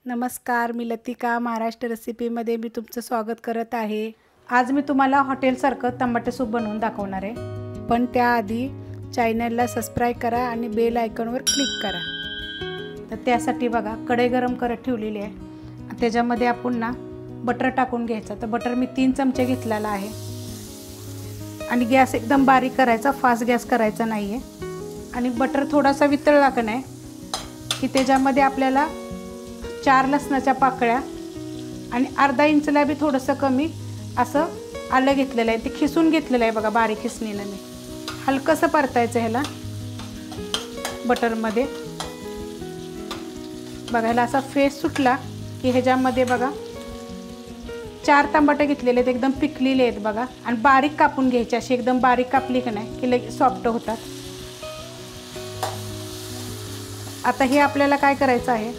नमस्कार, मी लतिका महाराष्ट्र रेसिपीमध्ये मी तुमचं स्वागत करत आहे। आज मी तुम्हाला हॉटेलसारखं टमाटे सूप बनवून दाखवणार आहे, पण त्याआधी चॅनलला सबस्क्राइब करा आणि बेल आयकॉनवर क्लिक करा। तर त्यासाठी बघा कढई गरम करत ठेवलेली आहे, त्याच्यामध्ये आपण बटर टाकून घ्यायचं। तर बटर मी 3 चमचे घेतलेला आहे आणि गॅस एकदम बारीक करायचा, फास्ट गॅस करायचा नाहीये। आणि बटर थोडासा वितळला का नाही की त्याच्यामध्ये आपल्याला 4 लसणाच्या पाकळ्या आणि अर्धा इंचला बी थोडंसं कमी असं आलं घेतलेलं आहे, ते खिसून घेतलेलं आहे बघा, बारीक खिसणीने मी हलकंसं परतायचं ह्याला बटरमध्ये। बघा ह्याला असा फेस सुटला की ह्याच्यामध्ये बघा 4 टमाटे घेतलेले आहेत, एकदम पिकलेले आहेत बघा, आणि बारीक कापून घ्यायचे। अशी एकदम बारीक कापली की नाही की लगेच सॉफ्ट होतात। आता हे आपल्याला काय करायचं आहे,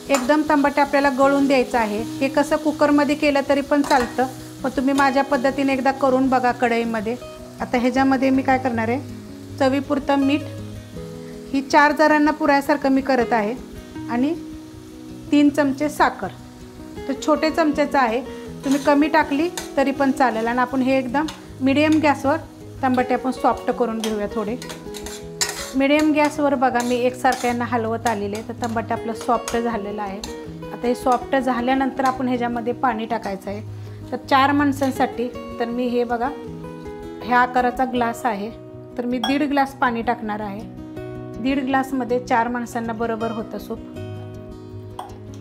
एकदम टमाटे आपल्याला गळून द्यायचं आहे। हे कसं कुकरमध्ये केलं तरी पण चालतं, पण तुम्ही माझ्या पद्धतीने एकदा करून बघा कढईमध्ये। आता ह्याच्यामध्ये मी काय करणार आहे, चवीपुरतं मीठ, ही 4 जणांना पुरायसारखं मी करत आहे, आणि 3 चमचे साखर। तर छोटे चमचेचं आहे, तुम्ही कमी टाकली तरी पण चालेल। आणि आपण हे एकदम मीडियम गॅसवर टमाटे आपण सॉफ्ट करून घेऊया थोडे। मीडियम गॅसवर बघा मी एकसारखं यांना हलवत आलेले, तर टमाटे आपलं सॉफ्ट झालेलं आहे। आता हे सॉफ्ट झाल्यानंतर आपण ह्याच्यामध्ये पाणी टाकायचं आहे। तर 4 माणसांसाठी तर मी हे बघा ह्या आकाराचा ग्लास आहे, तर मी 1.5 ग्लास पाणी टाकणार आहे। 1.5 ग्लासमध्ये 4 माणसांना बरोबर होतं सूप।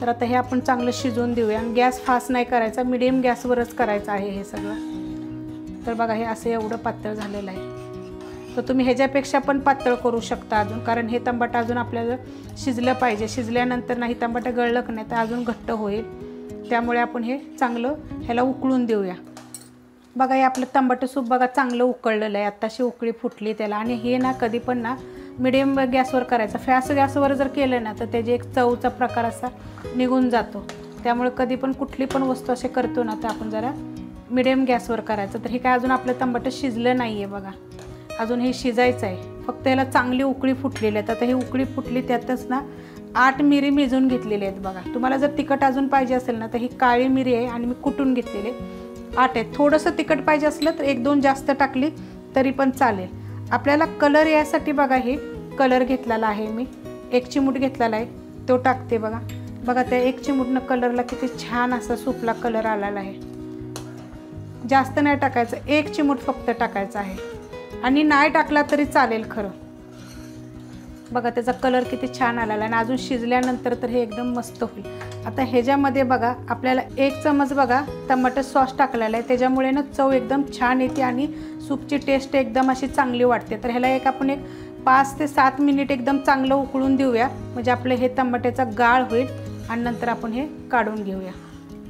तर आता हे आपण चांगलं शिजवून देऊया, आणि गॅस फास्ट नाही करायचा, मीडियम गॅसवरच करायचं आहे हे सगळं। तर बघा हे असं एवढं पातळ झालेलं आहे, तर तुम्ही ह्याच्यापेक्षा पण पातळ करू शकता अजून, कारण हे टमाटर अजून आपल्याला शिजलं पाहिजे। शिजल्यानंतर नाही टमाटर गळलं की नाही तर अजून घट्ट होईल, त्यामुळे आपण हे चांगलं ह्याला उकळून देऊया। बघा हे आपलं टमाटर सूप बघा चांगलं उकळलेलं आहे, आत्ताशी उकळी फुटली त्याला। आणि हे कधी पण मीडियम गॅसवर करायचं, फास्ट गॅसवर जर केलं ना तर त्याची एक चवचा प्रकार असा निघून जातो। त्यामुळे कधी पण कुठली पण वस्तू असे करतो ना तर आपण जरा मीडियम गॅसवर करायचं। तर हे काय अजून आपलं टमाटर शिजलं नाही आहे बघा, अजून हे शिजायचं आहे, फक्त ह्याला चांगली उकळी फुटलेली आहे। आता ही उकळी फुटली त्यातच 8 मिरी मिजून घेतलेली आहेत बघा। तुम्हाला जर तिखट अजून पाहिजे असेल ना तर ही काळी मिरी आहे आणि मी कुटून घेतलेले 8 आहेत। थोडंसं तिखट पाहिजे असलं तर 1-2 जास्त टाकली तरी पण चालेल। आपल्याला कलर यासाठी बघा हे कलर घेतलेला आहे, मी 1 चिमूट घेतलेला आहे, तो टाकते बघा। बघा त्या 1 चिमूटनं कलरला किती छान असा सूपला कलर आलेला आहे। जास्त नाही टाकायचं, 1 चिमूट फक्त टाकायचं आहे, आणि नाही टाकला तरी चालेल खरं। बघा त्याचा कलर किती छान आलेला आहे, आणि अजून शिजल्यानंतर तर हे एकदम मस्त होईल। आता ह्याच्यामध्ये बघा आपल्याला 1 चमच बघा टमाटर सॉस टाकलेला आहे, त्याच्यामुळे चव एकदम छान येते आणि सूपची टेस्ट एकदम अशी चांगली वाटते। तर ह्याला आपण 5 ते 7 मिनिट एकदम चांगलं उकळून देऊया, म्हणजे आपलं हे टमाट्याचा गाळ होईल, आणि नंतर आपण हे काढून घेऊया।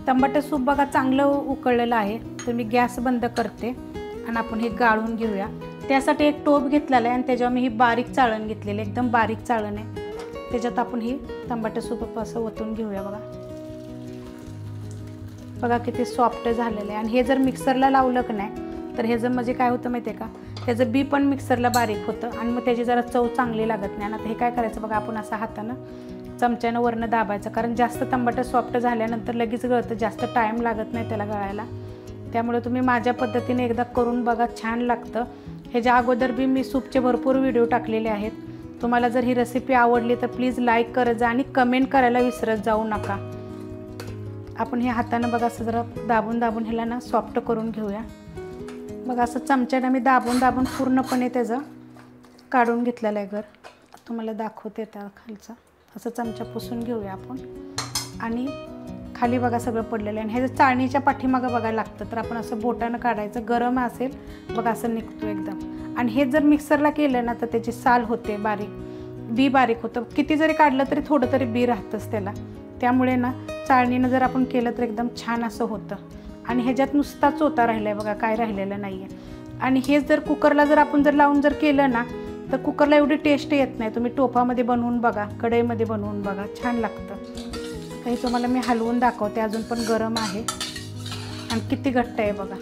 टमाटर सूप बघा चांगलं उकळलेलं आहे, तर मी गॅस बंद करते आणि आपण हे गाळून घेऊया। त्यासाठी 1 टोप घेतलेला आहे, आणि त्याच्यावर मी ही बारीक चाळण घेतलेली, एकदम बारीक चाळण आहे, त्याच्यात आपण ही टमाटर सूप असं ओतून घेऊया। बघा बघा किती सॉफ्ट झालेलं आहे। आणि हे जर मिक्सरला लावलं की नाही तर हे जर म्हणजे काय होतं माहिती आहे का, त्याचं बी पण मिक्सरला बारीक होतं, आणि मग त्याची जरा चव चांगली लागत नाही। आता हे काय करायचं बघा, आपण असं हातानं चमच्यानं वरनं दाबायचं, कारण जास्त टमाटर सॉफ्ट झाल्यानंतर लगेच गळतं, जास्त टाईम लागत नाही त्याला गळायला। त्यामुळे तुम्ही माझ्या पद्धतीने एकदा करून बघा, छान लागतं। ह्याच्या अगोदर बी मी सूपचे भरपूर व्हिडिओ टाकलेले आहेत। तुम्हाला जर ही रेसिपी आवडली तर प्लीज लाईक करत जा, आणि कमेंट करायला विसरत जाऊ नका। आपण हे हातानं बघा असं जरा दाबून दाबून ह्याला सॉफ्ट करून घेऊया। बघा असं चमच्यानं मी दाबून दाबून पूर्णपणे त्याचं काढून घेतलेलं आहे घर, तुम्हाला दाखवते त्या खालचा असं चमचा पुसून घेऊया आपण। आणि खाली बघा सगळं पडलेलं आहे, आणि हे चाळणीच्या पाठीमागं बघा लागतं, तर आपण असं बोटानं काढायचं, गरम असेल बघा असं निघतो एकदम। आणि हे जर मिक्सरला केलं ना तर त्याची साल होते बारीक, बी बारीक होतं, किती जरी काढलं तरी थोडं तरी बी राहतंच त्याला, त्यामुळे चाळणीनं जर आपण केलं तर एकदम छान असं होतं। आणि ह्याच्यात नुसता चोथा राहिला आहे बघा, काय राहिलेलं नाही आहे। आणि हे जर कुकरला जर आपण लावून जर केलं ना तर कुकरला एवढी टेस्ट येत नाही। तुम्ही टोपामध्ये बनवून बघा, कढईमध्ये बनवून बघा, छान लागतं। काही तुम्हाला मी हलवून दाखवते, अजून पण गरम आहे, आणि किती घट्ट आहे बघा,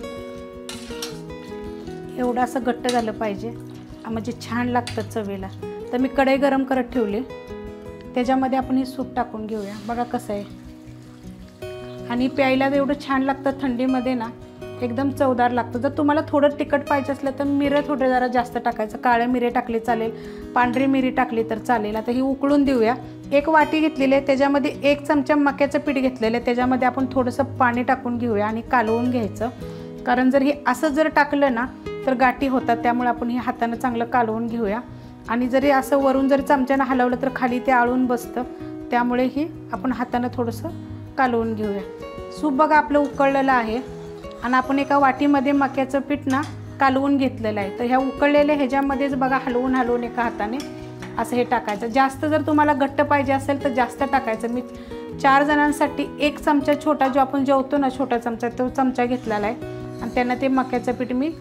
एवढं असं घट्ट झालं पाहिजे म्हणजे छान लागतं चवीला। तर मी कढई गरम करत ठेवली, त्याच्यामध्ये आपण हे सूप टाकून घेऊया। बघा कसं आहे, आणि प्यायला एवढं छान लागतं थंडीमध्ये ना, एकदम चवदार लागतं. जर तुम्हाला थोडं तिखट पाहिजे असलं तर मिरं थोडे जरा जास्त टाकायचं. काळे मिरे टाकले चालेल, पांढरी मिरी टाकली तर चालेल. आता ही उकळून देऊया. एक वाटी घेतलेली आहे, त्याच्यामध्ये 1 चमचा मक्याचं पीठ घेतलेलं आहे. त्याच्यामध्ये आपण थोडंसं पाणी टाकून घेऊया आणि कालवून घ्यायचं. कारण जर हे असं जर टाकलं ना तर गाठी होतात, त्यामुळे आपण हे हातानं चांगलं कालवून घेऊया. आणि जरी असं वरून जर चमच्यानं हलवलं तर खाली ते आळून बसतं, त्यामुळे ही आपण हातानं थोडंसं कालवून घेऊया. सूप बघा आपलं उकळलेलं आहे आणि आपण एका वाटीमध्ये मक्याचं पीठ ना कालवून घेतलेलं आहे. तर ह्या उकळलेल्या ह्याच्यामध्येच बघा हलवून एका हाताने असं हे टाकायचं. जास्त जर तुम्हाला घट्ट पाहिजे असेल तर जास्त टाकायचं. मी 4 जणांसाठी 1 चमचा छोटा, जो आपण जेवतो ना छोटा चमचा, तो चमचा घेतलेला आहे आणि त्यांना ते मक्याचं पीठ मी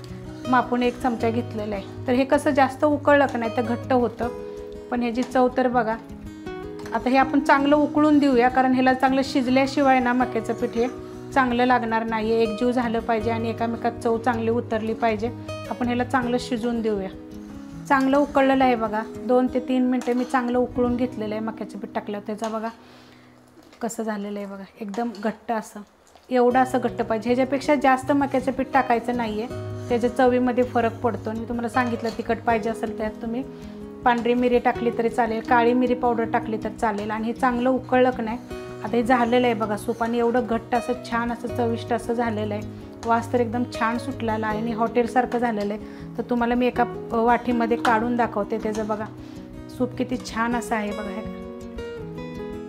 मापून 1 चमचा घेतलेला आहे. तर हे कसं जास्त उकळलं का नाही तर घट्ट होतं, पण ह्याची चव तर बघा. आता हे आपण चांगलं उकळून देऊया, कारण ह्याला चांगलं शिजल्याशिवाय ना मक्याचं पीठ हे चांगलं लागणार नाही. एकजीव झालं पाहिजे आणि एकामेकात चव चांगली उतरली पाहिजे. आपण ह्याला चांगलं शिजवून देऊया. चांगलं उकळलेलं आहे बघा. 2 ते 3 मिनटं मी चांगलं उकळून घेतलेलं आहे. मक्याचं पीठ टाकलं त्याचा बघा कसं झालेलं आहे बघा, एकदम घट्ट असं. एवढं असं घट्ट पाहिजे, ह्याच्यापेक्षा जास्त मक्याचं पीठ टाकायचं नाही आहे. त्याच्या चवीमध्ये फरक पडतो. आणि मी तुम्हाला सांगितलं तिखट पाहिजे असेल त्यात तुम्ही पांढरी मिरी टाकली तरी चालेल, काळी मिरी पावडर टाकली तर चालेल. आणि हे चांगलं उकळलं की नाही, आता हे झालेलं आहे बघा सूप. आणि एवढं घट्ट असं छान असं चविष्ट असं झालेलं आहे. वास तर एकदम छान सुटलेला आहे आणि हॉटेलसारखं झालेलं आहे. तर तुम्हाला मी एका वाटीमध्ये काढून दाखवते त्याचं बघा सूप किती छान असं आहे बघा हे.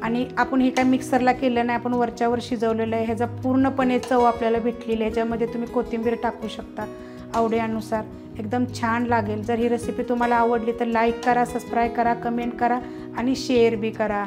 आणि आपण हे काय मिक्सरला केलं नाही, आपण वरच्यावर शिजवलेलं आहे. ह्याचा पूर्णपणे चव आपल्याला भेटलेली आहे. ह्याच्यामध्ये तुम्ही कोथिंबीर टाकू शकता आवडीनुसार, एकदम छान लागेल. जर ही रेसिपी तुम्हाला आवडली तर लाईक करा, सबस्क्राईब करा, कमेंट करा आणि शेअर बी करा.